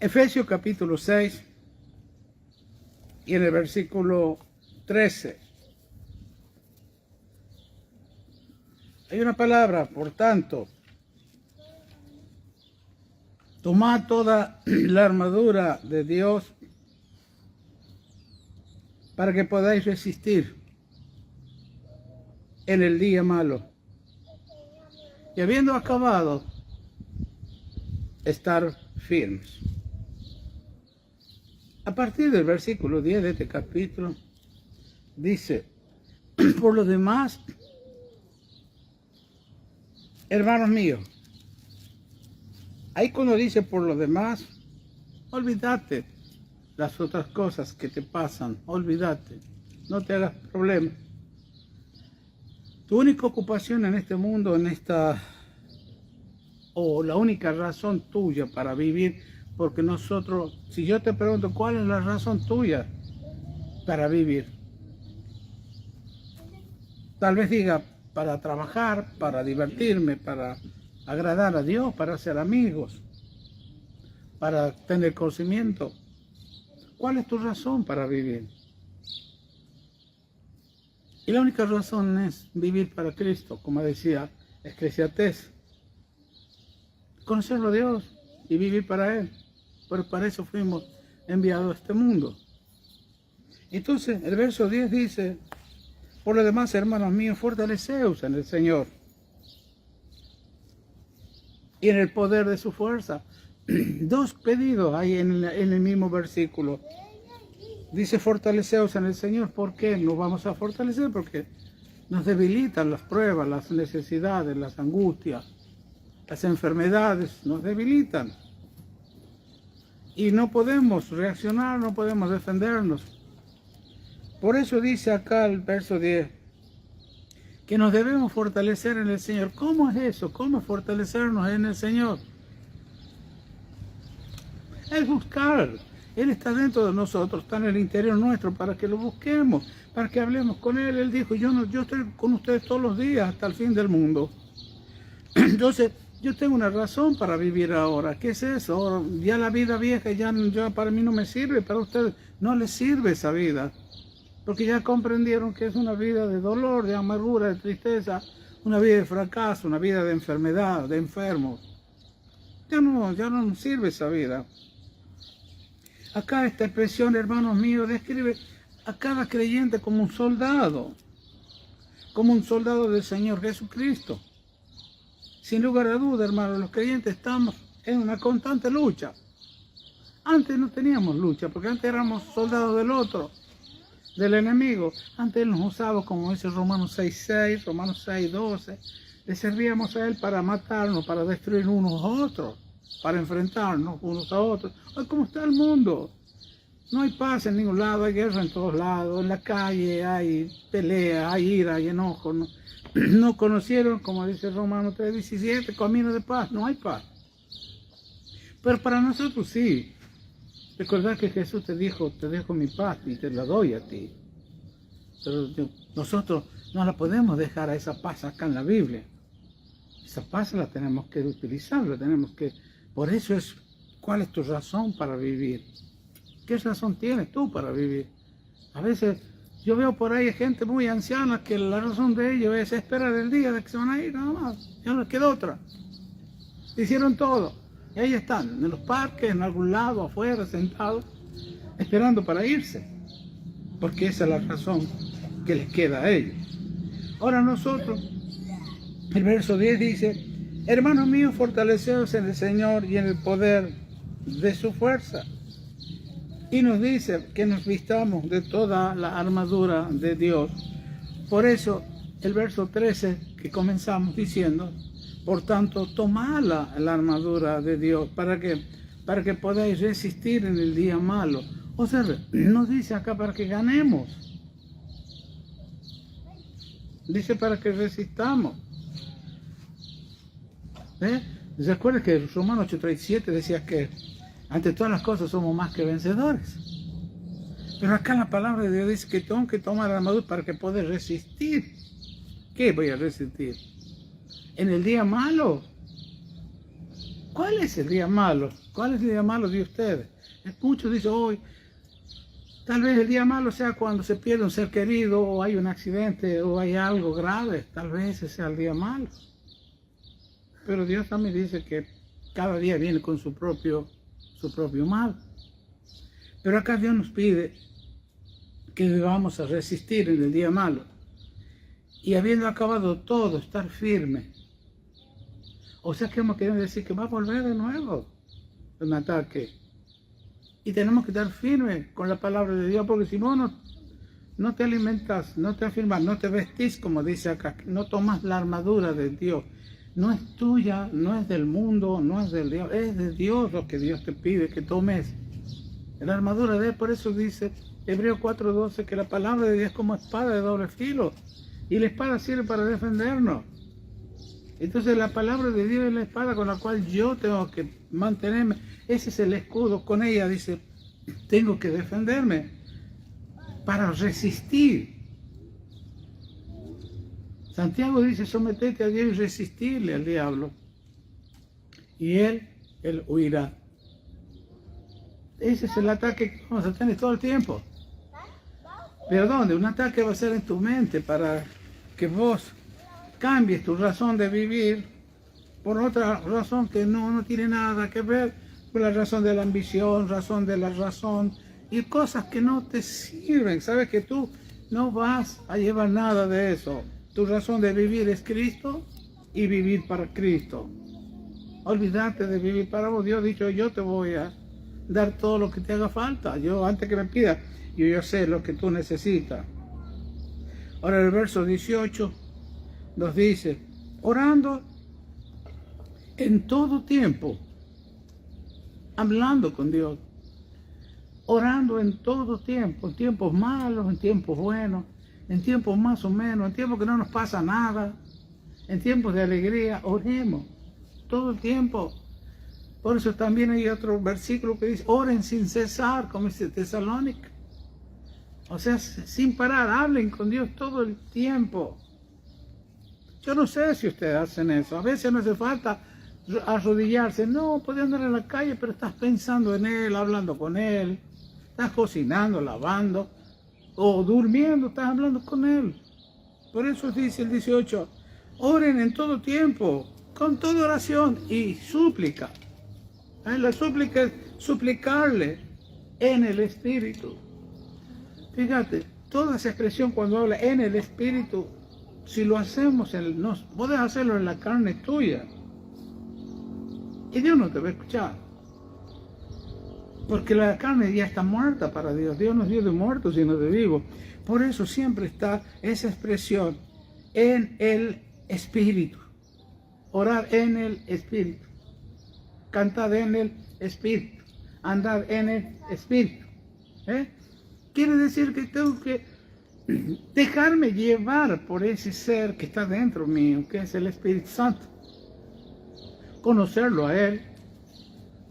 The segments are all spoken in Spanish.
Efesios capítulo 6 y en el versículo 13 hay una palabra: por tanto, tomad toda la armadura de Dios para que podáis resistir en el día malo, y habiendo acabado, estar firmes. A partir del versículo 10 de este capítulo, dice: por lo demás, hermanos míos, ahí cuando dice por lo demás, olvídate las otras cosas que te pasan, olvídate, no te hagas problema. Tu única ocupación en este mundo, la única razón tuya para vivir, porque nosotros, si yo te pregunto cuál es la razón tuya para vivir, tal vez diga para trabajar, para divertirme, para agradar a Dios, para hacer amigos, para tener conocimiento. ¿Cuál es tu razón para vivir? Y la única razón es vivir para Cristo, como decía Eclesiastés. Conocerlo a Dios y vivir para Él. Pero para eso fuimos enviados a este mundo. Entonces, el verso 10 dice: por lo demás, hermanos míos, fortaleceos en el Señor y en el poder de su fuerza. Dos pedidos hay en el mismo versículo. Dice: fortaleceos en el Señor. ¿Por qué nos vamos a fortalecer? Porque nos debilitan las pruebas, las necesidades, las angustias, las enfermedades, nos debilitan. Y no podemos reaccionar, no podemos defendernos. Por eso dice acá el verso 10, que nos debemos fortalecer en el Señor. ¿Cómo es eso? ¿Cómo fortalecernos en el Señor? Es buscar. Él está dentro de nosotros, está en el interior nuestro, para que lo busquemos, para que hablemos con Él. Él dijo: yo estoy con ustedes todos los días hasta el fin del mundo. Entonces, yo tengo una razón para vivir ahora. ¿Qué es eso? Ahora, ya la vida vieja ya para mí no me sirve, para ustedes no les sirve esa vida. Porque ya comprendieron que es una vida de dolor, de amargura, de tristeza, una vida de fracaso, una vida de enfermedad, de enfermos. Ya no nos sirve esa vida. Acá esta expresión, hermanos míos, describe a cada creyente como un soldado del Señor Jesucristo. Sin lugar a duda, hermanos, los creyentes estamos en una constante lucha. Antes no teníamos lucha, porque antes éramos soldados del otro, del enemigo. Antes él nos usaba, como dice Romanos 6:6, Romanos 6:12. Le servíamos a él para matarnos, para destruir unos a otros, para enfrentarnos unos a otros. Hoy, ¿cómo está el mundo? No hay paz en ningún lado, hay guerra en todos lados. En la calle hay pelea, hay ira, hay enojo. No conocieron, como dice Romanos 3:17, camino de paz. No hay paz. Pero para nosotros sí. Recordad que Jesús te dijo: te dejo mi paz y te la doy a ti. Pero nosotros no la podemos dejar a esa paz acá en la Biblia. Esa paz la tenemos que utilizar, por eso es: ¿cuál es tu razón para vivir? ¿Qué razón tienes tú para vivir? A veces yo veo por ahí gente muy anciana que la razón de ellos es esperar el día de que se van a ir, nada más. Ya no les queda otra. Hicieron todo. Y ahí están, en los parques, en algún lado, afuera, sentados, esperando para irse. Porque esa es la razón que les queda a ellos. Ahora nosotros, el verso 10 dice: hermanos míos, fortaleceos en el Señor y en el poder de su fuerza. Y nos dice que nos vistamos de toda la armadura de Dios. Por eso, el verso 13 que comenzamos diciendo: por tanto, tomad la armadura de Dios para que podáis resistir en el día malo. O sea, nos dice acá para que ganemos. Dice para que resistamos. ¿Se acuerdan que Romanos 8:37 decía que Ante todas las cosas somos más que vencedores. Pero acá la palabra de Dios dice que tengo que tomar la armadura para que pueda resistir. ¿Qué voy a resistir? ¿En el día malo? ¿Cuál es el día malo? ¿Cuál es el día malo de ustedes? Muchos dicen hoy, tal vez el día malo sea cuando se pierde un ser querido, o hay un accidente, o hay algo grave. Tal vez ese sea el día malo. Pero Dios también dice que cada día viene con su propio mal. Pero acá Dios nos pide que vamos a resistir en el día malo. Y habiendo acabado todo, estar firme. O sea que queremos decir que va a volver de nuevo un ataque. Y tenemos que estar firmes con la palabra de Dios, porque si no, no te alimentas, no te afirmas, no te vestís, como dice acá, no tomas la armadura de Dios. No es tuya, no es del mundo, no es del Dios, es de Dios lo que Dios te pide que tomes. La armadura de Él, por eso dice Hebreos 4:12 que la palabra de Dios es como espada de doble filo. Y la espada sirve para defendernos. Entonces la palabra de Dios es la espada con la cual yo tengo que mantenerme. Ese es el escudo. Con ella dice, tengo que defenderme para resistir. Santiago dice, sometete a Dios y resistirle al diablo. Y él huirá. Ese es el ataque que vamos a tener todo el tiempo. ¿Pero dónde? Un ataque va a ser en tu mente para que vos cambies tu razón de vivir por otra razón que no tiene nada que ver con la razón de la ambición, razón de la razón y cosas que no te sirven. Sabes que tú no vas a llevar nada de eso. Tu razón de vivir es Cristo y vivir para Cristo. Olvídate de vivir para vos. Dios ha dicho, yo te voy a dar todo lo que te haga falta. Yo, antes que me pidas, yo sé lo que tú necesitas. Ahora el verso 18 nos dice, orando en todo tiempo, hablando con Dios, orando en todo tiempo, en tiempos malos, en tiempos buenos, en tiempos más o menos, en tiempos que no nos pasa nada, en tiempos de alegría, oremos todo el tiempo. Por eso también hay otro versículo que dice, oren sin cesar, como dice Tesalónica. O sea, sin parar, hablen con Dios todo el tiempo. Yo no sé si ustedes hacen eso. A veces no hace falta arrodillarse. No, puedes andar en la calle, pero estás pensando en Él, hablando con Él. Estás cocinando, lavando, o durmiendo, estás hablando con Él. Por eso dice el 18, oren en todo tiempo, con toda oración y súplica. La súplica es suplicarle en el Espíritu. Fíjate, toda esa expresión cuando habla en el Espíritu, si lo hacemos, no puedes hacerlo en la carne tuya. Y Dios no te va a escuchar. Porque la carne ya está muerta para Dios. Dios no es Dios de muertos, sino de vivos. Por eso siempre está esa expresión en el Espíritu. Orar en el Espíritu. Cantar en el Espíritu. Andar en el Espíritu. Quiere decir que tengo que dejarme llevar por ese ser que está dentro mío, que es el Espíritu Santo. Conocerlo a Él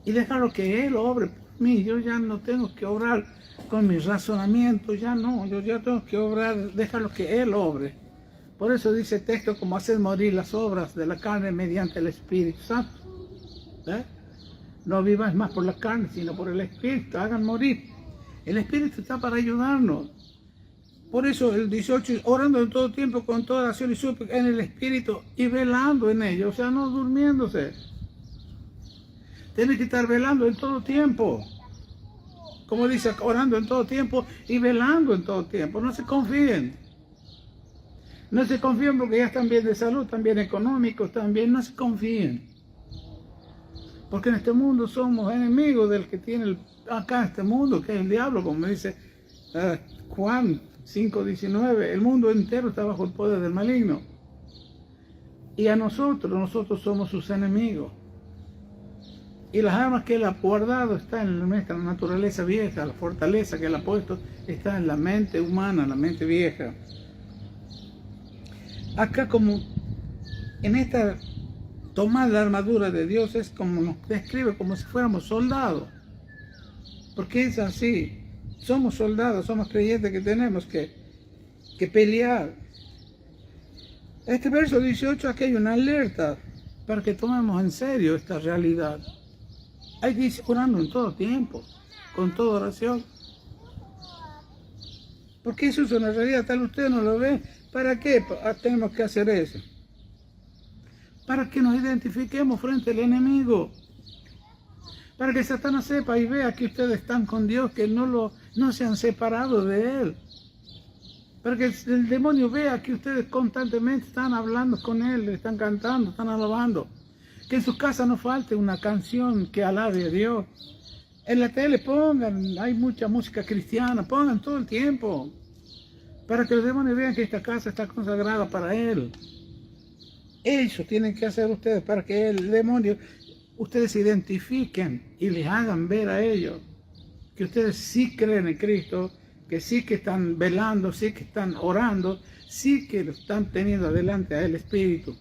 y dejarlo que Él obre por mí. Yo ya no tengo que obrar con mis razonamientos, ya no. Yo ya tengo que obrar, dejarlo que Él obre. Por eso dice el texto, como hacer morir las obras de la carne mediante el Espíritu Santo. No vivas más por la carne, sino por el Espíritu. Hagan morir. El Espíritu está para ayudarnos. Por eso el 18, orando en todo tiempo con toda oración y súplica en el Espíritu y velando en ello, o sea, no durmiéndose. Tienes que estar velando en todo tiempo. Como dice, orando en todo tiempo y velando en todo tiempo. No se confíen. No se confíen porque ya están bien de salud, están bien económicos, también no se confíen. Porque en este mundo somos enemigos del que tiene acá este mundo, que es el diablo, como dice Juan 5:19, el mundo entero está bajo el poder del maligno. Y a nosotros somos sus enemigos. Y las armas que Él ha guardado están en nuestra naturaleza vieja, la fortaleza que Él ha puesto está en la mente humana, la mente vieja. Acá como en esta tomar la armadura de Dios es como nos describe como si fuéramos soldados. porque es así. Somos soldados, somos creyentes que tenemos que pelear. Este verso 18, aquí hay una alerta para que tomemos en serio esta realidad. Hay que ir orando en todo tiempo, con toda oración. Porque eso es una realidad, tal usted no lo ve. ¿Para qué tenemos que hacer eso? Para que nos identifiquemos frente al enemigo. Para que Satanás sepa y vea que ustedes están con Dios, que no se han separado de Él. Para que el demonio vea que ustedes constantemente están hablando con Él, están cantando, están alabando. Que en sus casas no falte una canción que alabe a Dios. En la tele pongan, hay mucha música cristiana, pongan todo el tiempo. Para que los demonios vean que esta casa está consagrada para Él. Eso tienen que hacer ustedes para que el demonio, ustedes se identifiquen y les hagan ver a ellos que ustedes sí creen en Cristo, que sí que están velando, sí que están orando, sí que lo están teniendo adelante a el Espíritu.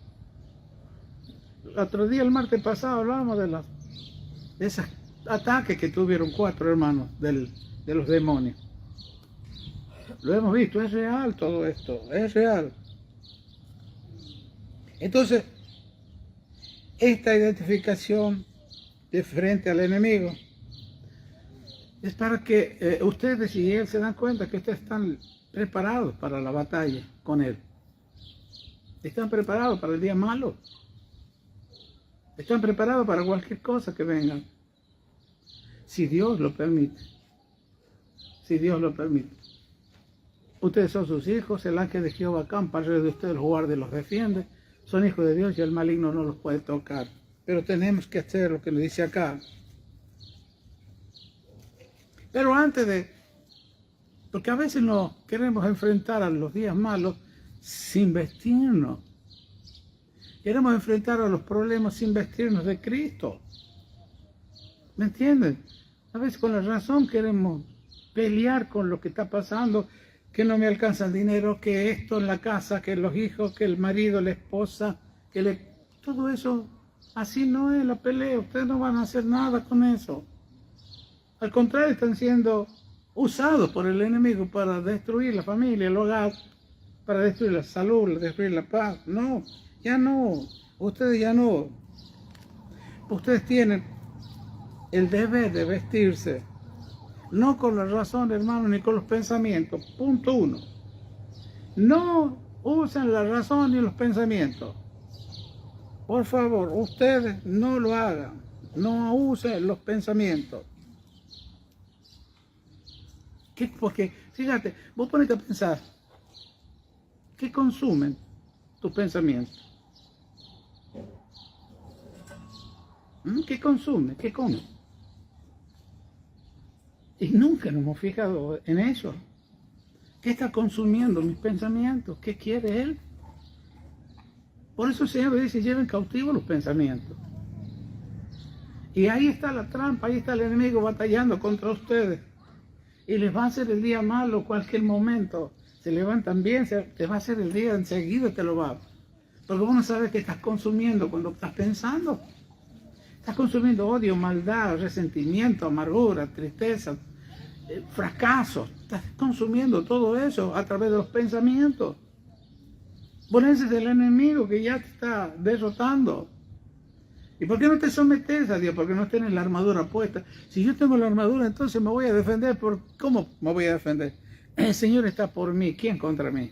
El otro día, el martes pasado, hablábamos de esos ataques que tuvieron 4 hermanos de los demonios. Lo hemos visto, es real todo esto, es real. Entonces, esta identificación de frente al enemigo es para que ustedes y él se dan cuenta que ustedes están preparados para la batalla con él. Están preparados para el día malo. Están preparados para cualquier cosa que venga. Si Dios lo permite. Si Dios lo permite. Ustedes son sus hijos, el ángel de Jehová acampa alrededor de ustedes, los guarda y los defiende. Son hijos de Dios y el maligno no los puede tocar. Pero tenemos que hacer lo que nos dice acá. Pero porque a veces nos queremos enfrentar a los días malos sin vestirnos. Queremos enfrentar a los problemas sin vestirnos de Cristo. ¿Me entienden? A veces con la razón queremos pelear con lo que está pasando, que no me alcanza el dinero, que esto en la casa, que los hijos, que el marido, la esposa, todo eso, así no es la pelea. Ustedes no van a hacer nada con eso. Al contrario, están siendo usados por el enemigo para destruir la familia, el hogar, para destruir la salud, destruir la paz. No, ya no. Ustedes ya no. Ustedes tienen el deber de vestirse. No con la razón, hermano, ni con los pensamientos. Punto 1. No usen la razón ni los pensamientos. Por favor, ustedes no lo hagan. No usen los pensamientos. Porque, fíjate, vos ponete a pensar, ¿qué consumen tus pensamientos? ¿Qué consume? ¿Qué come? Y nunca nos hemos fijado en eso. ¿Qué está consumiendo mis pensamientos? ¿Qué quiere Él? Por eso el Señor dice, lleven cautivos los pensamientos. Y ahí está la trampa, ahí está el enemigo batallando contra ustedes. Y les va a hacer el día malo cualquier momento. Se levantan bien, te va a hacer el día enseguida, te lo va. Porque vos no sabes qué estás consumiendo cuando estás pensando. Estás consumiendo odio, maldad, resentimiento, amargura, tristeza, fracaso. Estás consumiendo todo eso a través de los pensamientos. Vos ese es el enemigo que ya te está derrotando. ¿Y por qué no te sometes a Dios? Porque no tienes la armadura puesta. Si yo tengo la armadura, entonces me voy a defender. ¿Cómo me voy a defender? El Señor está por mí. ¿Quién contra mí?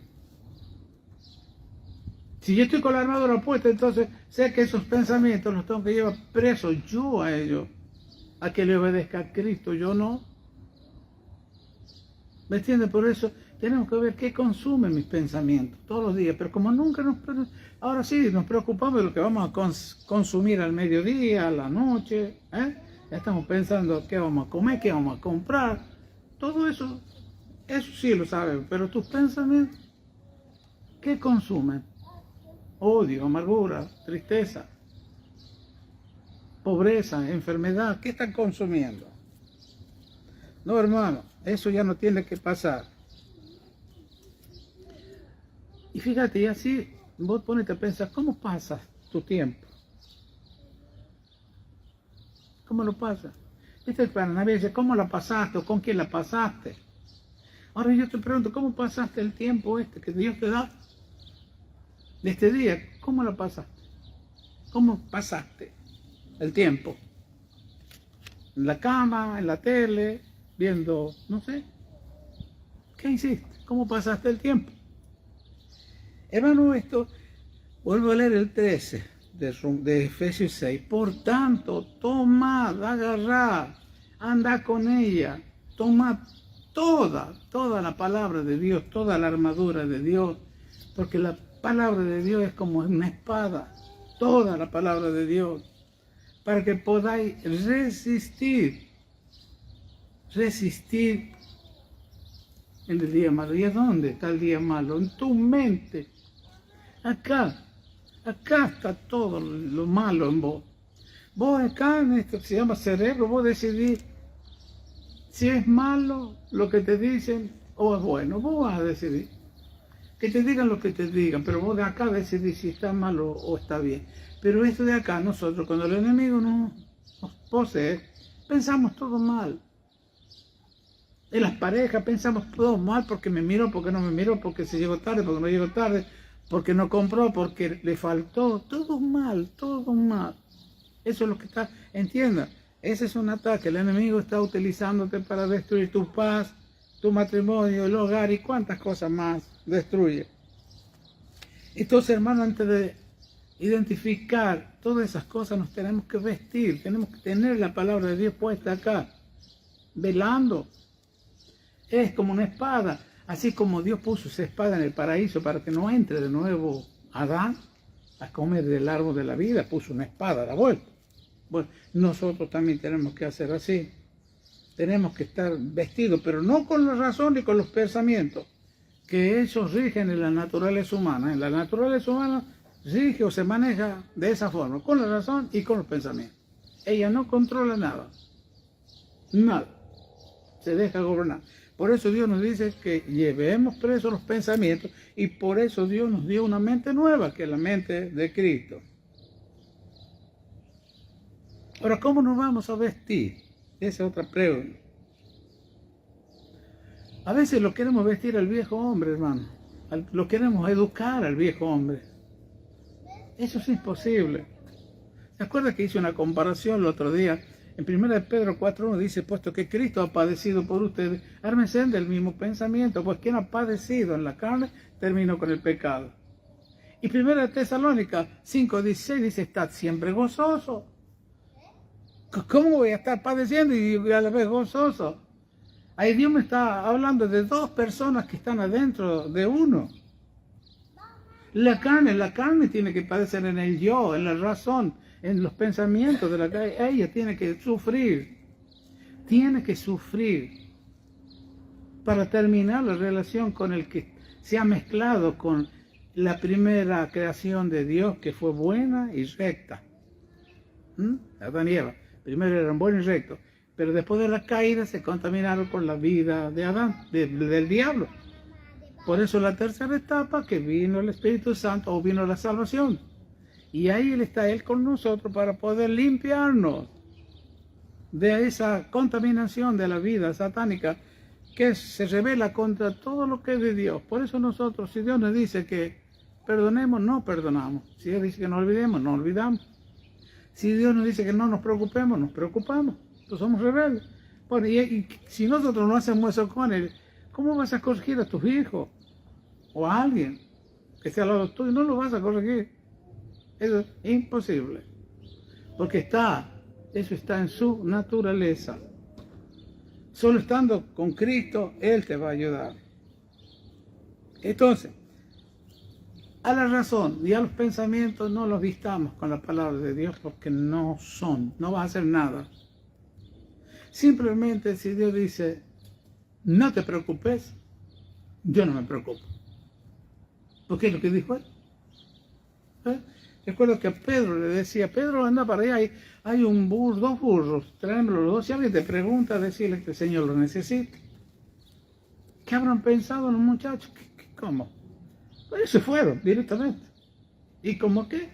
Si yo estoy con la armadura puesta, entonces sé que esos pensamientos los tengo que llevar presos yo a ellos. A que le obedezca a Cristo, yo no. ¿Me entiendes? Por eso tenemos que ver qué consumen mis pensamientos todos los días. Pero como nunca ahora sí nos preocupamos de lo que vamos a consumir al mediodía, a la noche. Ya estamos pensando qué vamos a comer, qué vamos a comprar. Todo eso sí lo sabemos. Pero tus pensamientos, ¿qué consumen? Odio, amargura, tristeza, pobreza, enfermedad. ¿Qué están consumiendo? No, hermano, eso ya no tiene que pasar. Y fíjate, y así vos ponete a pensar, ¿cómo pasas tu tiempo? ¿Cómo lo pasas? Viste, para Navidad dice, ¿cómo la pasaste o con quién la pasaste? Ahora yo te pregunto, ¿cómo pasaste el tiempo este que Dios te da? De este día, ¿cómo la pasaste? ¿Cómo pasaste el tiempo? En la cama, en la tele, viendo, no sé. ¿Qué hiciste? ¿Cómo pasaste el tiempo? Hermano, esto, vuelvo a leer el 13 de Efesios 6. Por tanto, tomad, agarrad, anda con ella, tomad toda la palabra de Dios, toda la armadura de Dios, porque la palabra de Dios es como una espada, toda la palabra de Dios, para que podáis resistir en el día malo. ¿Y a dónde está el día malo? En tu mente. Acá está todo lo malo en vos. Vos acá en esto que se llama cerebro, vos decidís si es malo lo que te dicen o es bueno. Vos vas a decidir. Que te digan lo que te digan, pero vos de acá decidís si está mal o está bien. Pero esto de acá, nosotros, cuando el enemigo nos posee, pensamos todo mal. En las parejas pensamos todo mal porque me miró, porque no me miró, porque se llegó tarde, porque no llegó tarde, porque no compró, porque le faltó. Todo mal, todo mal. Eso es lo que está, entienda. Ese es un ataque. El enemigo está utilizándote para destruir tu paz, tu matrimonio, el hogar y cuántas cosas más destruye. Entonces, hermano, antes de identificar todas esas cosas, nos tenemos que vestir, tenemos que tener la palabra de Dios puesta acá, velando. Es como una espada, así como Dios puso esa espada en el paraíso para que no entre de nuevo Adán a comer del árbol de la vida, puso una espada a la vuelta. Bueno, nosotros también tenemos que hacer así. Tenemos que estar vestidos, pero no con la razón ni con los pensamientos, que esos rigen en la naturaleza humana. En la naturaleza humana rige o se maneja de esa forma, con la razón y con los pensamientos. Ella no controla nada, nada, se deja gobernar. Por eso Dios nos dice que llevemos presos los pensamientos y por eso Dios nos dio una mente nueva, que es la mente de Cristo. Ahora, ¿cómo nos vamos a vestir? Esa es otra pregunta. A veces lo queremos vestir al viejo hombre, hermano. Lo queremos educar al viejo hombre. Eso es imposible. ¿Se acuerda que hice una comparación el otro día? En 1 Pedro 4.1 dice, puesto que Cristo ha padecido por ustedes, ármense del mismo pensamiento, pues quien ha padecido en la carne, terminó con el pecado. Y 1 Tesalónica 5.16 dice, estad siempre gozoso. ¿Cómo voy a estar padeciendo y a la vez gozoso? Ahí Dios me está hablando de dos personas que están adentro de uno. La carne tiene que padecer en el yo, en la razón, en los pensamientos de la carne. Ella tiene que sufrir para terminar la relación con el que se ha mezclado con la primera creación de Dios, que fue buena y recta. Adán y Eva. Primero eran buenos y rectos, pero después de la caída se contaminaron con la vida de Adán, del diablo. Por eso la tercera etapa, que vino el Espíritu Santo o vino la salvación. Y ahí está Él con nosotros para poder limpiarnos de esa contaminación de la vida satánica que se revela contra todo lo que es de Dios. Por eso nosotros, si Dios nos dice que perdonemos, no perdonamos. Si Él dice que no olvidemos, no olvidamos. Si Dios nos dice que no nos preocupemos, nos preocupamos. Entonces somos rebeldes. Bueno, y si nosotros no hacemos eso con Él, ¿cómo vas a corregir a tus hijos? O a alguien que esté al lado tuyo, no lo vas a corregir. Eso es imposible. Porque eso está en su naturaleza. Solo estando con Cristo, Él te va a ayudar. Entonces, a la razón y a los pensamientos no los vistamos con la palabra de Dios porque no va a hacer nada. Simplemente si Dios dice, no te preocupes, yo no me preocupo. Porque es lo que dijo Él. Recuerdo que a Pedro le decía, Pedro, anda para allá, hay dos burros, tráemelo los dos. Si alguien te pregunta, decirle que el Señor lo necesita. ¿Qué habrán pensado los muchachos? ¿Cómo? Pues se fueron directamente. ¿Y como qué?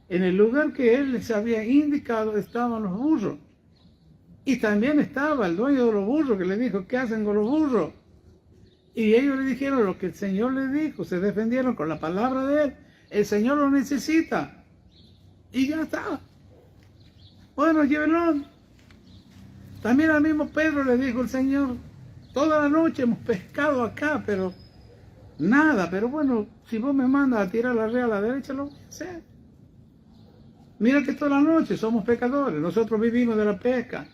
En el lugar que Él les había indicado estaban los burros. Y también estaba el dueño de los burros que le dijo, ¿qué hacen con los burros? Y ellos le dijeron lo que el Señor les dijo, se defendieron con la palabra de Él. El Señor lo necesita. Y ya está. Bueno, llévenlo. También al mismo Pedro le dijo el Señor, toda la noche hemos pescado acá, pero nada. Pero bueno, si vos me mandas a tirar la red a la derecha, lo voy a hacer. Mira que toda la noche somos pescadores, nosotros vivimos de la pesca.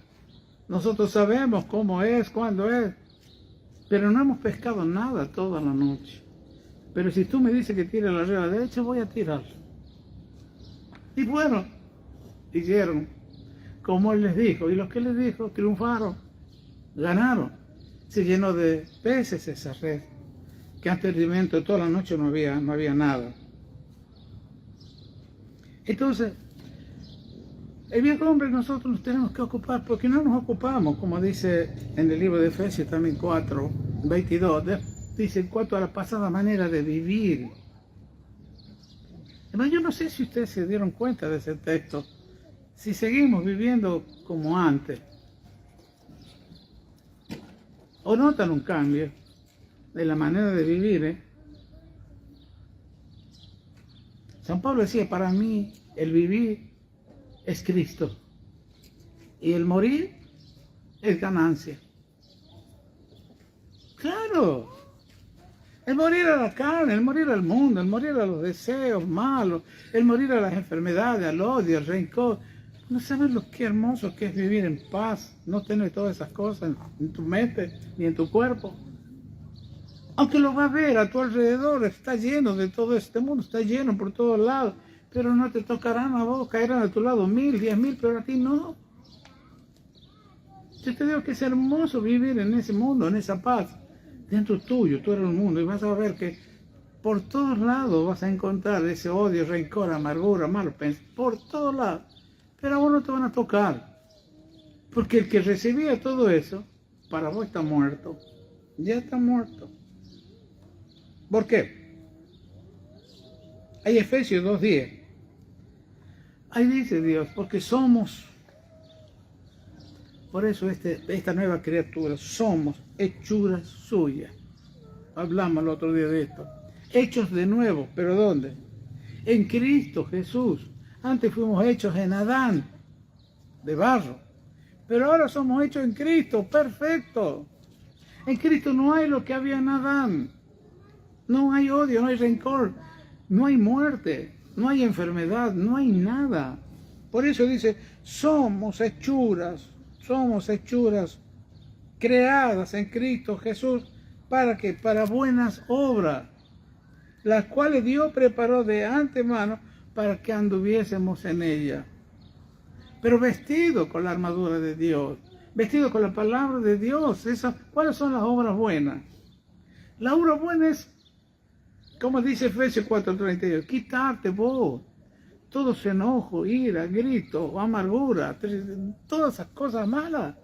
Nosotros sabemos cómo es, cuándo es. Pero no hemos pescado nada toda la noche. Pero si tú me dices que tire la red a la derecha, voy a tirar. Y bueno, hicieron como Él les dijo. Y los que les dijo, triunfaron, ganaron. Se llenó de peces esa red. Que antes del viento toda la noche no había nada. Entonces, el viejo hombre nosotros nos tenemos que ocupar, porque no nos ocupamos, como dice en el libro de Efesios también 4:22, dice en cuanto a la pasada manera de vivir. Además, yo no sé si ustedes se dieron cuenta de ese texto, si seguimos viviendo como antes, o notan un cambio de la manera de vivir. San Pablo decía, para mí el vivir es Cristo y el morir es ganancia. Claro, el morir a la carne, el morir al mundo, el morir a los deseos malos, el morir a las enfermedades, al odio, al rencor. No sabes lo que hermoso que es vivir en paz, no tener todas esas cosas en tu mente ni en tu cuerpo. Aunque lo vas a ver a tu alrededor, está lleno de todo este mundo, está lleno por todos lados, pero no te tocarán a vos, caerán a tu lado 1000, 10.000, pero a ti no. Yo te digo que es hermoso vivir en ese mundo, en esa paz, dentro tuyo, tú eres el mundo, y vas a ver que por todos lados vas a encontrar ese odio, rencor, amargura, malos pensamientos, por todos lados, pero a vos no te van a tocar, porque el que recibía todo eso, para vos está muerto, ya está muerto. ¿Por qué? Hay Efesios 2:10. Ahí dice Dios, porque somos, por eso esta nueva criatura, somos hechuras suyas. Hablamos el otro día de esto. Hechos de nuevo, ¿pero dónde? En Cristo Jesús. Antes fuimos hechos en Adán, de barro. Pero ahora somos hechos en Cristo, perfecto. En Cristo no hay lo que había en Adán. No hay odio, no hay rencor, no hay muerte, no hay enfermedad, no hay nada. Por eso dice, somos hechuras creadas en Cristo Jesús. ¿Para qué? Para buenas obras, las cuales Dios preparó de antemano para que anduviésemos en ellas. Pero vestido con la armadura de Dios, vestido con la palabra de Dios. ¿Cuáles son las obras buenas? La obra buena es, como dice Efesios 4:32, quitarte vos todo ese enojo, ira, grito, amargura, todas esas cosas malas.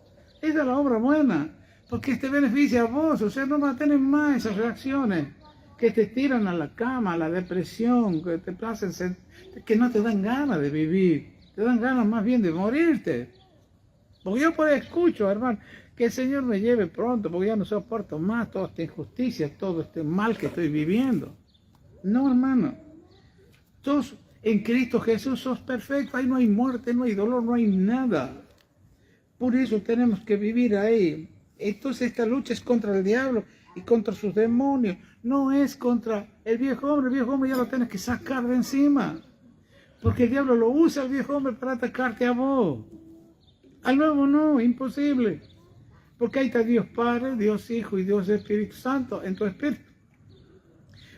Esa es la obra buena, porque te beneficia a vos. O sea, no vas a tener más esas reacciones que te tiran a la cama, a la depresión, que te placen, que no te dan ganas de vivir, te dan ganas más bien de morirte. Porque yo por ahí escucho, hermano, que el Señor me lleve pronto, porque ya no soporto más toda esta injusticia, todo este mal que estoy viviendo. No, hermano. Todos en Cristo Jesús sos perfecto. Ahí no hay muerte, no hay dolor, no hay nada. Por eso tenemos que vivir ahí. Entonces esta lucha es contra el diablo y contra sus demonios. No es contra el viejo hombre. El viejo hombre ya lo tienes que sacar de encima. Porque el diablo lo usa el viejo hombre para atacarte a vos. Al nuevo no, imposible. Porque ahí está Dios Padre, Dios Hijo y Dios Espíritu Santo en tu espíritu.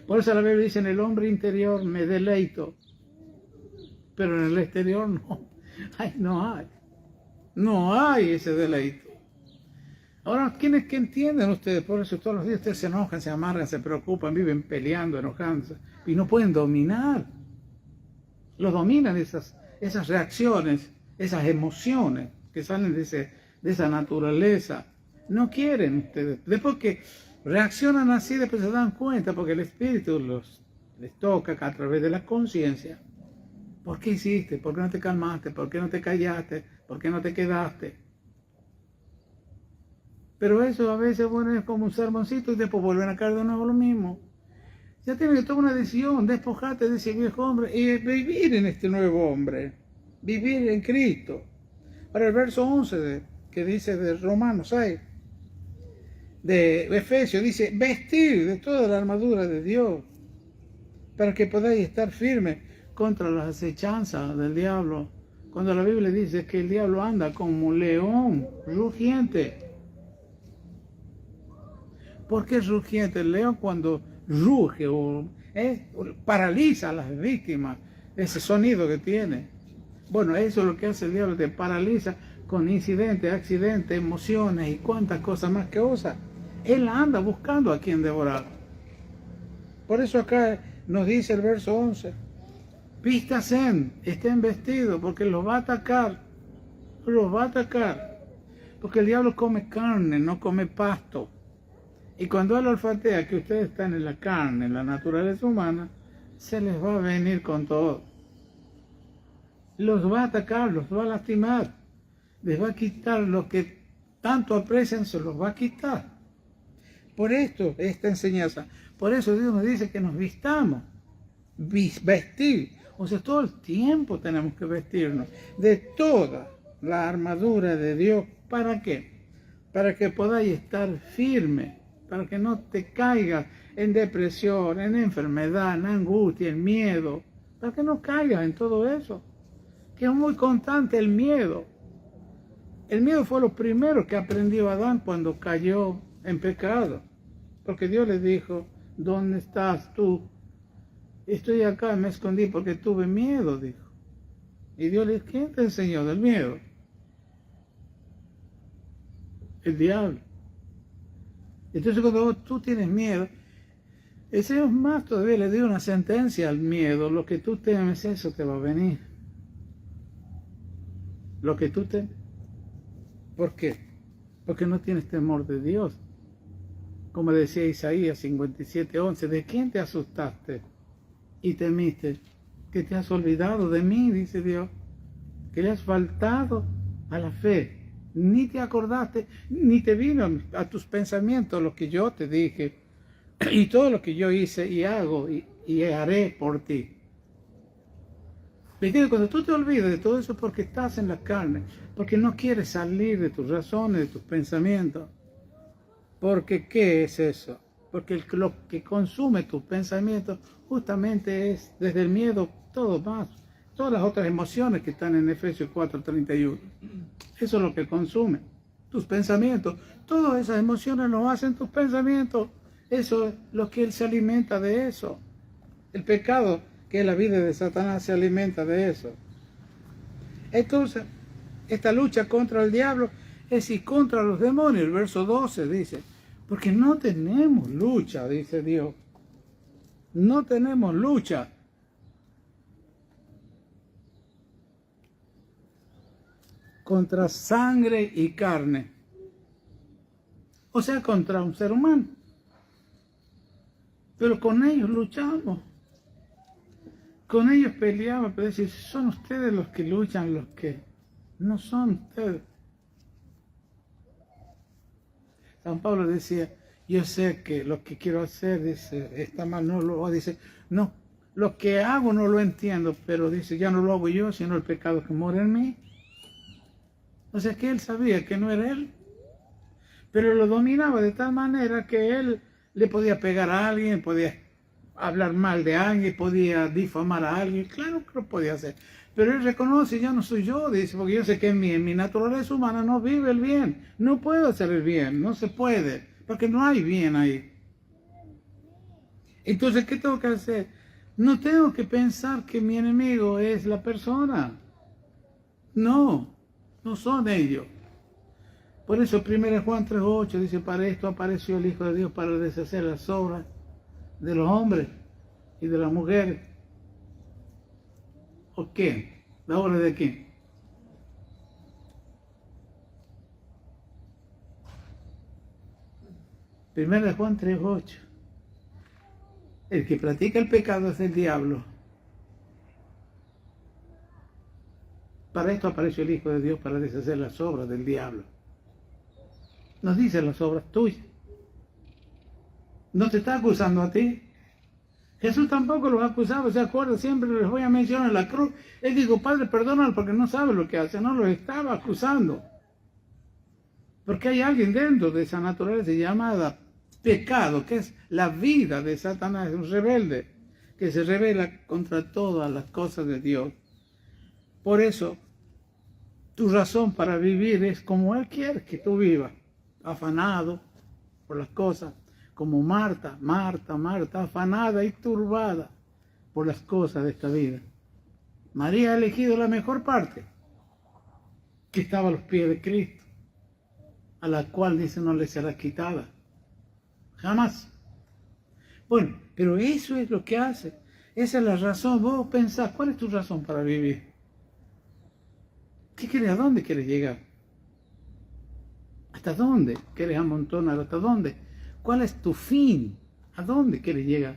Por eso la Biblia dice, en el hombre interior me deleito, pero en el exterior no. Ay, no hay ese deleito. Ahora, ¿quiénes que entienden ustedes? Por eso todos los días ustedes se enojan, se amargan, se preocupan, viven peleando, enojándose, y no pueden dominar. Los dominan esas reacciones, esas emociones que salen de esa naturaleza. No quieren ustedes. Después que reaccionan así, después se dan cuenta, porque el Espíritu les toca a través de la conciencia. ¿Por qué hiciste? ¿Por qué no te calmaste? ¿Por qué no te callaste? ¿Por qué no te quedaste? Pero eso a veces, bueno, es como un sermoncito y después vuelven a caer de nuevo lo mismo. Ya tienes que tomar una decisión, despojarte de ese viejo hombre y vivir en este nuevo hombre, vivir en Cristo. Para el verso 11 que dice de Romanos 6, de Efesios, dice, vestir de toda la armadura de Dios, para que podáis estar firmes contra las acechanzas del diablo. Cuando la Biblia dice que el diablo anda como un león rugiente. ¿Por qué es rugiente? El león cuando ruge o paraliza a las víctimas, ese sonido que tiene. Bueno, eso es lo que hace el diablo, te paraliza con incidentes, accidentes, emociones y cuantas cosas más que usa. Él anda buscando a quien devorar. Por eso acá nos dice el verso 11, vístanse, estén vestidos, porque los va a atacar, porque el diablo come carne, no come pasto. Y cuando él olfatea que ustedes están en la carne, en la naturaleza humana, se les va a venir con todo. Los va a atacar, los va a lastimar, les va a quitar lo que tanto aprecian, se los va a quitar. Por esto, esta enseñanza, por eso Dios nos dice que nos vistamos, vestir. O sea, todo el tiempo tenemos que vestirnos de toda la armadura de Dios. ¿Para qué? Para que podáis estar firmes, para que no te caigas en depresión, en enfermedad, en angustia, en miedo, para que no caigas en todo eso, que es muy constante el miedo. El miedo fue lo primero que aprendió Adán cuando cayó en pecado, porque Dios le dijo, ¿dónde estás tú? Estoy acá, me escondí porque tuve miedo, dijo. Y Dios le dijo, ¿quién te enseñó del miedo? El diablo. Entonces cuando tú tienes miedo, el Señor más todavía le dio una sentencia al miedo. Lo que tú temes, eso te va a venir. Lo que tú temes. ¿Por qué? Porque no tienes temor de Dios. Como decía Isaías 57:11, ¿de quién te asustaste y temiste? Que te has olvidado de mí, dice Dios. Que le has faltado a la fe. Ni te acordaste, ni te vino a tus pensamientos lo que yo te dije y todo lo que yo hice y hago y haré por ti. Cuando tú te olvidas de todo eso es porque estás en la carne, porque no quieres salir de tus razones, de tus pensamientos. Porque ¿qué es eso? Porque lo que consume tus pensamientos justamente es desde el miedo todo más. Todas las otras emociones que están en Efesios 4:31. Eso es lo que consume tus pensamientos. Todas esas emociones lo hacen tus pensamientos. Eso es lo que él se alimenta de eso. El pecado, que es la vida de Satanás, se alimenta de eso. Entonces, esta lucha contra el diablo es y contra los demonios. El verso 12 dice, porque no tenemos lucha, dice Dios. No tenemos lucha. Contra sangre y carne. O sea, contra un ser humano. Pero con ellos luchamos. Con ellos peleamos, pero decir, son ustedes los que luchan, los que no son ustedes. San Pablo decía, yo sé que lo que quiero hacer, dice, está mal, no lo hago, dice, no, lo que hago no lo entiendo, pero dice, ya no lo hago yo, sino el pecado que mora en mí. O sea que él sabía que no era él, pero lo dominaba de tal manera que él le podía pegar a alguien, podía hablar mal de alguien, podía difamar a alguien, claro que lo podía hacer. Pero él reconoce, ya no soy yo, dice, porque yo sé que en mi naturaleza humana no vive el bien, no puedo hacer el bien, no se puede, porque no hay bien ahí. Entonces, ¿qué tengo que hacer? No tengo que pensar que mi enemigo es la persona. No, no son ellos. Por eso 1 Juan 3:8 dice, para esto apareció el Hijo de Dios, para deshacer las obras de los hombres y de las mujeres. ¿O quién? ¿La obra de quién? Primera Juan 3:8. El que practica el pecado es el diablo. Para esto apareció el Hijo de Dios, para deshacer las obras del diablo. nos dice las obras tuyas. No te está acusando a ti. Jesús tampoco los acusaba, se acuerda, siempre les voy a mencionar la cruz. Él dijo, Padre, perdónalo porque no sabe lo que hace, no los estaba acusando. Porque hay alguien dentro de esa naturaleza llamada pecado, que es la vida de Satanás, un rebelde, que se rebela contra todas las cosas de Dios. Por eso, tu razón para vivir es como Él quiere que tú vivas, afanado por las cosas, como Marta, afanada y turbada por las cosas de esta vida. María ha elegido la mejor parte, que estaba a los pies de Cristo, a la cual dice no le será quitada, jamás. Bueno, pero eso es lo que hace, esa es la razón. Vos pensás, ¿cuál es tu razón para vivir? ¿Qué quieres? ¿A dónde quieres llegar? ¿Hasta dónde quieres amontonar? ¿Hasta dónde? ¿Cuál es tu fin? ¿A dónde quieres llegar?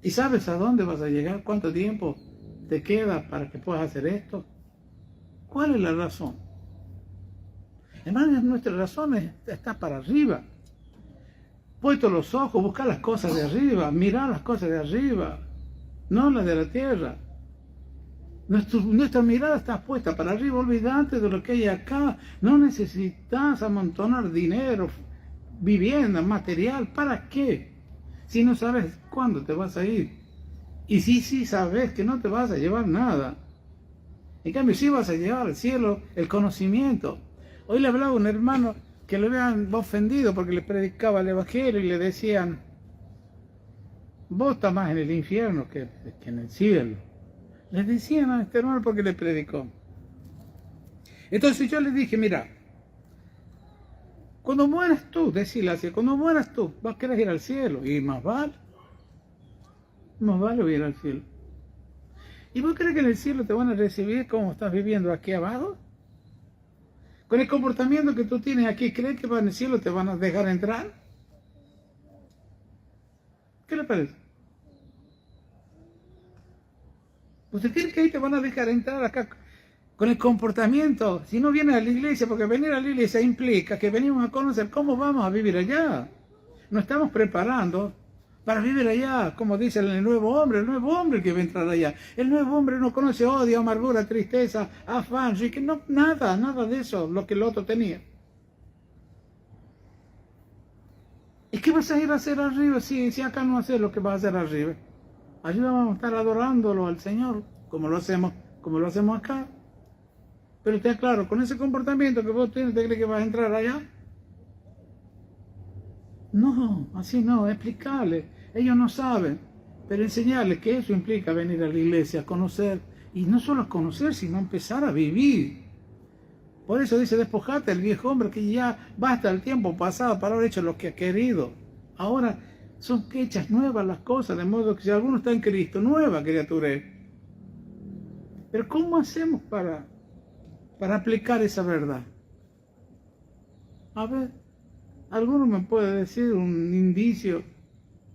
¿Y sabes a dónde vas a llegar? ¿Cuánto tiempo te queda para que puedas hacer esto? ¿Cuál es la razón? Hermanos, nuestra razón está para arriba. Puesto los ojos, buscar las cosas de arriba, mirar las cosas de arriba, no las de la tierra. Nuestra mirada está puesta para arriba, olvídate de lo que hay acá. No necesitas amontonar dinero, vivienda, material. ¿Para qué? Si no sabes cuándo te vas a ir. Y sí sabes que no te vas a llevar nada. En cambio, sí vas a llevar al cielo el conocimiento. Hoy le hablaba a un hermano que le habían ofendido porque le predicaba el evangelio y le decían, vos estás más en el infierno que en el cielo. Les decían a este hermano porque le predicó. Entonces yo le dije, mira, cuando mueras tú, decíle así, cuando mueras tú, vas a querer ir al cielo. Y más vale ir al cielo. ¿Y vos crees que en el cielo te van a recibir como estás viviendo aquí abajo? Con el comportamiento que tú tienes aquí, ¿crees que en el cielo te van a dejar entrar? ¿Qué le parece? ¿Usted cree que ahí te van a dejar entrar acá con el comportamiento? Si no vienes a la iglesia, porque venir a la iglesia implica que venimos a conocer cómo vamos a vivir allá. Nos estamos preparando para vivir allá, como dice el nuevo hombre que va a entrar allá. El nuevo hombre no conoce odio, amargura, tristeza, afán, no, nada de eso, lo que el otro tenía. ¿Y qué vas a ir a hacer arriba si acá no haces lo que vas a hacer arriba? Allí vamos a estar adorándolo al Señor, como lo hacemos acá. Pero está claro, con ese comportamiento que vos tienes, ¿te crees que vas a entrar allá? No, así no, explicarles. Ellos no saben, pero enseñarles que eso implica venir a la iglesia, a conocer, y no solo a conocer, sino a empezar a vivir. Por eso dice, despojate del viejo hombre, que ya basta el tiempo pasado para haber hecho lo que ha querido. Ahora son hechas nuevas las cosas, de modo que si alguno está en Cristo, nueva criatura es. Pero ¿cómo hacemos para aplicar esa verdad? A ver, ¿alguno me puede decir un indicio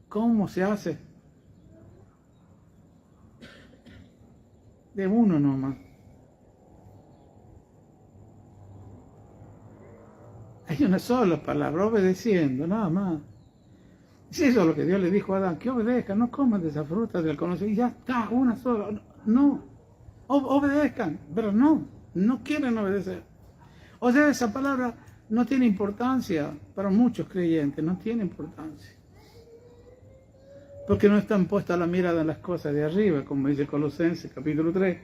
cómo se hace? De uno nomás. Hay una sola palabra, obedeciendo, nada más. Si eso es lo que Dios le dijo a Adán, que obedezcan, no coman de esa fruta del conocimiento, y ya está, una sola. No, obedezcan, pero no quieren obedecer. O sea, esa palabra no tiene importancia para muchos creyentes, no tiene importancia. Porque no están puestas la mirada en las cosas de arriba, como dice Colosenses capítulo 3.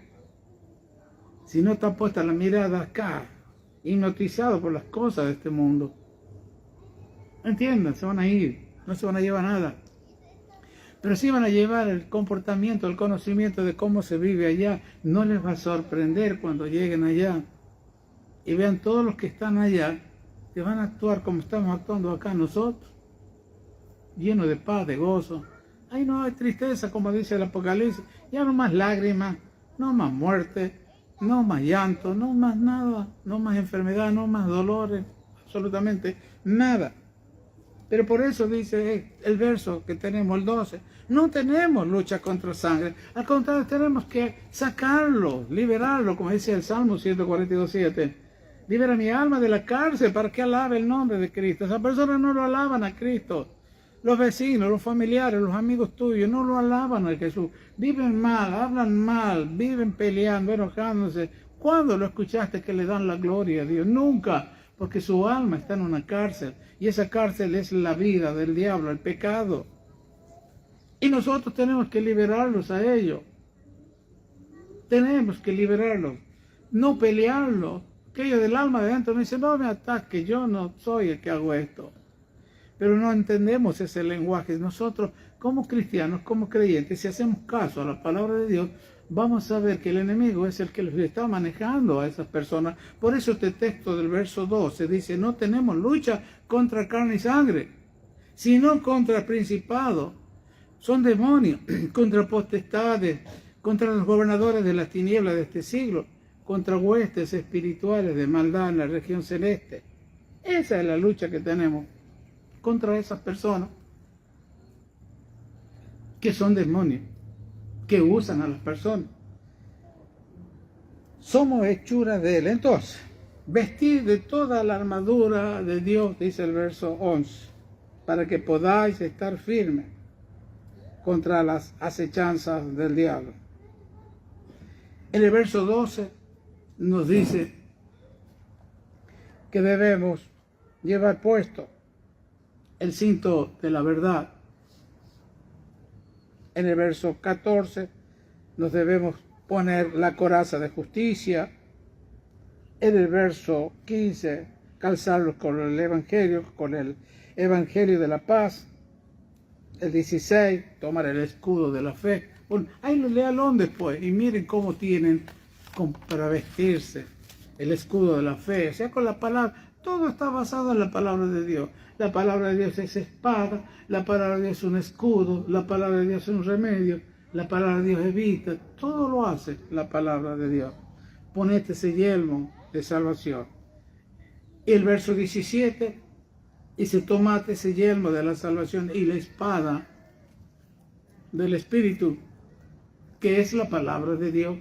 Sino están puestas la mirada acá, hipnotizados por las cosas de este mundo. Entiendan, se van a ir. No se van a llevar nada, pero sí van a llevar el comportamiento, el conocimiento de cómo se vive allá. No les va a sorprender cuando lleguen allá y vean todos los que están allá, que van a actuar como estamos actuando acá nosotros, llenos de paz, de gozo. Ahí no hay tristeza, como dice el Apocalipsis, ya no más lágrimas, no más muerte, no más llanto, no más nada, no más enfermedad, no más dolores, absolutamente nada. Pero por eso dice el verso que tenemos, el 12, no tenemos lucha contra sangre, al contrario tenemos que sacarlo, liberarlo, como dice el Salmo 142:7. Libera mi alma de la cárcel para que alabe el nombre de Cristo. Esas personas no lo alaban a Cristo. Los vecinos, los familiares, los amigos tuyos no lo alaban a Jesús. Viven mal, hablan mal, viven peleando, enojándose. ¿Cuándo lo escuchaste que le dan la gloria a Dios? Nunca, porque su alma está en una cárcel. Y esa cárcel es la vida del diablo, el pecado. Y nosotros tenemos que liberarlos a ellos. Tenemos que liberarlos, no pelearlos. Aquello del alma de dentro me dice, no me ataque, yo no soy el que hago esto. Pero no entendemos ese lenguaje. Nosotros, como cristianos, como creyentes, si hacemos caso a la palabra de Dios, vamos a ver que el enemigo es el que los está manejando a esas personas. Por eso este texto del verso 12 dice, no tenemos lucha contra carne y sangre, sino contra principados. Son demonios, contra potestades, contra los gobernadores de las tinieblas de este siglo, contra huestes espirituales de maldad en la región celeste. Esa es la lucha que tenemos contra esas personas que son demonios, que usan a las personas. Somos hechuras de Él. Entonces, vestir de toda la armadura de Dios, dice el verso 11, para que podáis estar firmes contra las acechanzas del diablo. En el verso 12 nos dice que debemos llevar puesto el cinto de la verdad. En el verso 14 nos debemos poner la coraza de justicia. En el verso 15 calzarlos con el evangelio de la paz. El 16 tomar el escudo de la fe. Bueno, ahí lo léalo después y miren cómo tienen para vestirse el escudo de la fe, o sea, con la palabra. Todo está basado en la palabra de Dios. La palabra de Dios es espada, la palabra de Dios es un escudo, la palabra de Dios es un remedio, la palabra de Dios evita. Todo lo hace la palabra de Dios. Ponete ese yelmo de salvación. Y el verso 17 dice, tomate ese yelmo de la salvación y la espada del Espíritu, que es la palabra de Dios.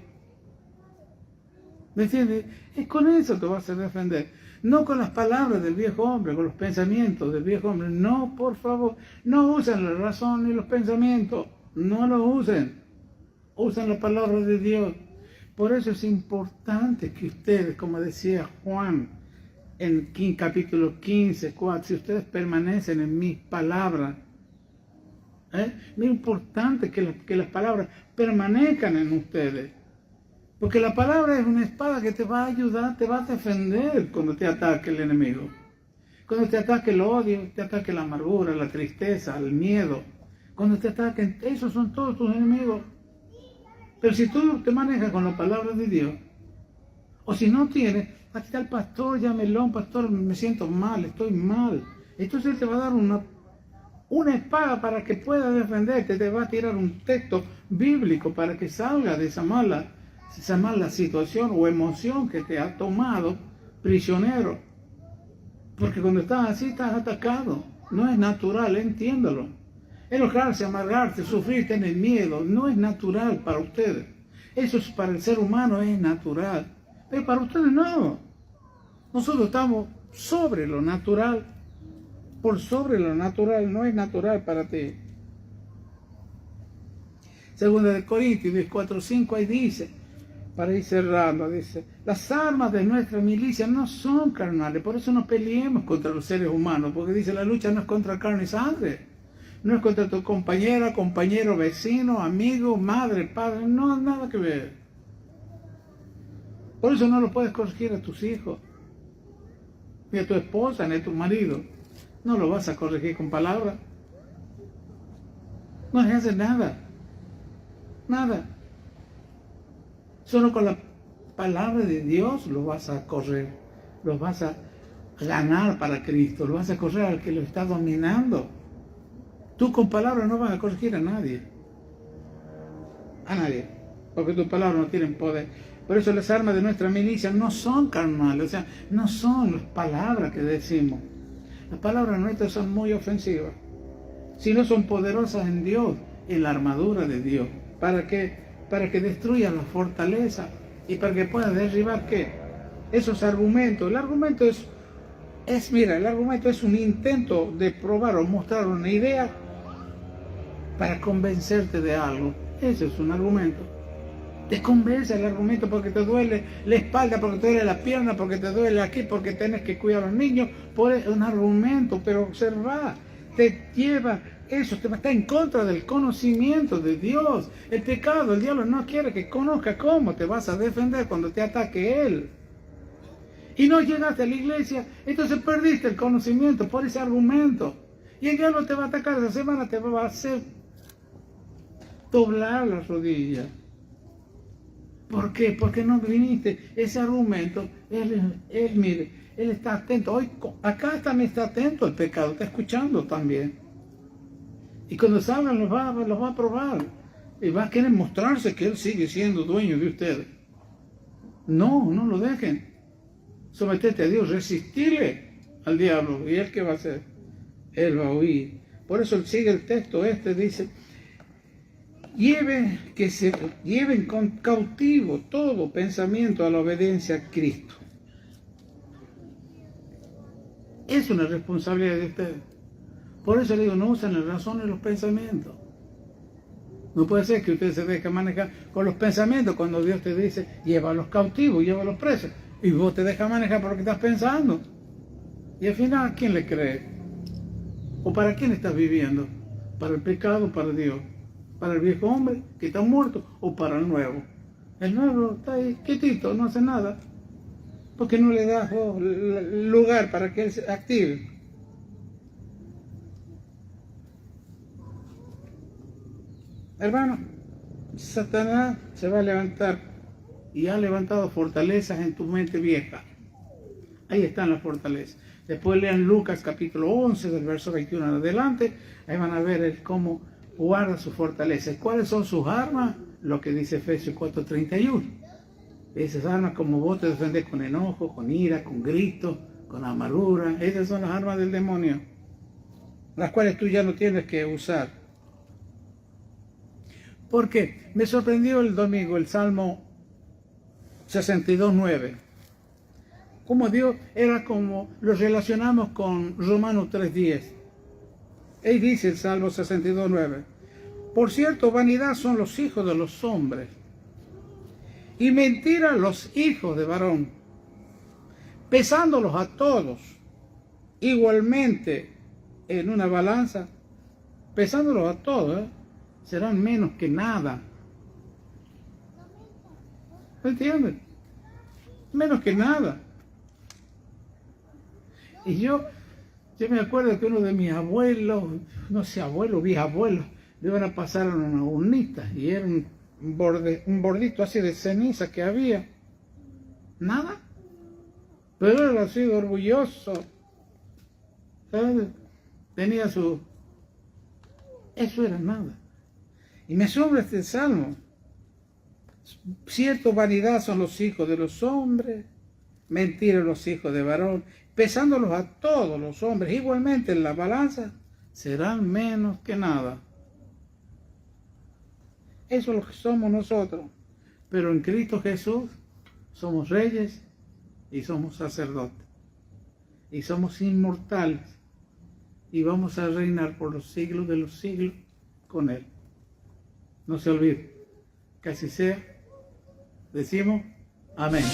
¿Me entiendes? Es con eso que vas a defender. No con las palabras del viejo hombre, con los pensamientos del viejo hombre. No, por favor, no usen la razón ni los pensamientos. No lo usen. Usen la palabra de Dios. Por eso es importante que ustedes, como decía Juan en capítulo 15, 4, si ustedes permanecen en mis palabras, es importante que las palabras permanezcan en ustedes. Porque la palabra es una espada que te va a ayudar, te va a defender cuando te ataque el enemigo. Cuando te ataque el odio, te ataque la amargura, la tristeza, el miedo. Cuando te ataquen, esos son todos tus enemigos. Pero si tú te manejas con la palabra de Dios, o si no tienes, aquí está el pastor, llámelo, pastor, me siento mal, estoy mal. Entonces él te va a dar una espada para que puedas defenderte, te va a tirar un texto bíblico para que salga de esa mala situación o emoción que te ha tomado prisionero. Porque cuando estás así, estás atacado. No es natural, entiéndalo. Enojarse, amargarse, sufrir, tener miedo, no es natural para ustedes. Eso es para el ser humano, es natural. Pero para ustedes no. Nosotros estamos sobre lo natural. Por sobre lo natural, no es natural para ti. Segunda de Corintios 4:5 ahí dice, para ir cerrando, dice, las armas de nuestra milicia no son carnales, por eso no peleemos contra los seres humanos, porque dice, la lucha no es contra carne y sangre, no es contra tu compañera, compañero, vecino, amigo, madre, padre, no, nada que ver. Por eso no lo puedes corregir a tus hijos, ni a tu esposa, ni a tu marido, no lo vas a corregir con palabras, no le haces nada, nada. Solo con la palabra de Dios lo vas a correr, lo vas a ganar para Cristo, lo vas a correr al que lo está dominando. Tú con palabras no vas a corregir a nadie, porque tus palabras no tienen poder. Por eso las armas de nuestra milicia no son carnales, o sea, no son las palabras que decimos. Las palabras nuestras son muy ofensivas, sino son poderosas en Dios, en la armadura de Dios. ¿Para qué? Para que destruya la fortaleza y para que pueda derribar ¿qué? esos argumentos. El argumento mira, el argumento es un intento de probar o mostrar una idea para convencerte de algo. Ese es un argumento. Te convence el argumento porque te duele la espalda, porque te duele la pierna, porque te duele aquí, porque tienes que cuidar a los niños. Un argumento, pero observa, te lleva, eso te está en contra del conocimiento de Dios. El pecado, el diablo no quiere que conozca cómo te vas a defender cuando te ataque Él. Y no llegaste a la iglesia, entonces perdiste el conocimiento por ese argumento. Y el diablo te va a atacar esa semana, te va a hacer doblar las rodillas. ¿Por qué? Porque no viniste. Ese argumento, mire, él está atento. Hoy, acá también está atento al pecado, está escuchando también. Y cuando salgan los va a probar. Y va a querer mostrarse que él sigue siendo dueño de ustedes. No lo dejen. Sometete a Dios, resistirle al diablo. ¿Y él qué va a hacer? Él va a huir. Por eso sigue el texto dice... Lleven con cautivo todo pensamiento a la obediencia a Cristo. Es una responsabilidad de ustedes. Por eso le digo, no usen la razón en los pensamientos. No puede ser que usted se deje manejar con los pensamientos cuando Dios te dice, llévalos cautivos, llévalos presos. Y vos te dejas manejar por lo que estás pensando. Y al final, ¿a quién le crees? ¿O para quién estás viviendo? ¿Para el pecado o para Dios? ¿Para el viejo hombre que está muerto o para el nuevo? El nuevo está ahí quietito, no hace nada. Porque no le das lugar para que él se active. Hermano, Satanás se va a levantar y ha levantado fortalezas en tu mente vieja. Ahí están las fortalezas. Después lean Lucas capítulo 11, del verso 21 en adelante. Ahí van a ver cómo guarda sus fortalezas. ¿Cuáles son sus armas? Lo que dice Efesios 4:31. Esas armas, como vos te defendés con enojo, con ira, con grito, con amargura. Esas son las armas del demonio, las cuales tú ya no tienes que usar. ¿Por qué? Me sorprendió el domingo el Salmo 62:9. Como Dios era como lo relacionamos con Romanos 3:10. Ahí dice el Salmo 62:9. Por cierto, vanidad son los hijos de los hombres, y mentira los hijos de varón, pesándolos a todos igualmente en una balanza, pesándolos a todos, serán menos que nada. ¿Me entienden? Menos que nada. Y yo me acuerdo que uno de mis abuelos, no sé, abuelo, bisabuelo, le iban a pasar a una urnita y era un bordito así de ceniza que había. Nada. Pero él ha sido orgulloso. ¿Sabes? Tenía eso era nada. Y me asombra este salmo. Cierto, vanidad son los hijos de los hombres, mentira los hijos de varón, pesándolos a todos los hombres igualmente en la balanza, serán menos que nada. Eso es lo que somos nosotros. Pero en Cristo Jesús somos reyes y somos sacerdotes. Y somos inmortales. Y vamos a reinar por los siglos de los siglos con Él. No se olvide. Que así sea. Decimos amén.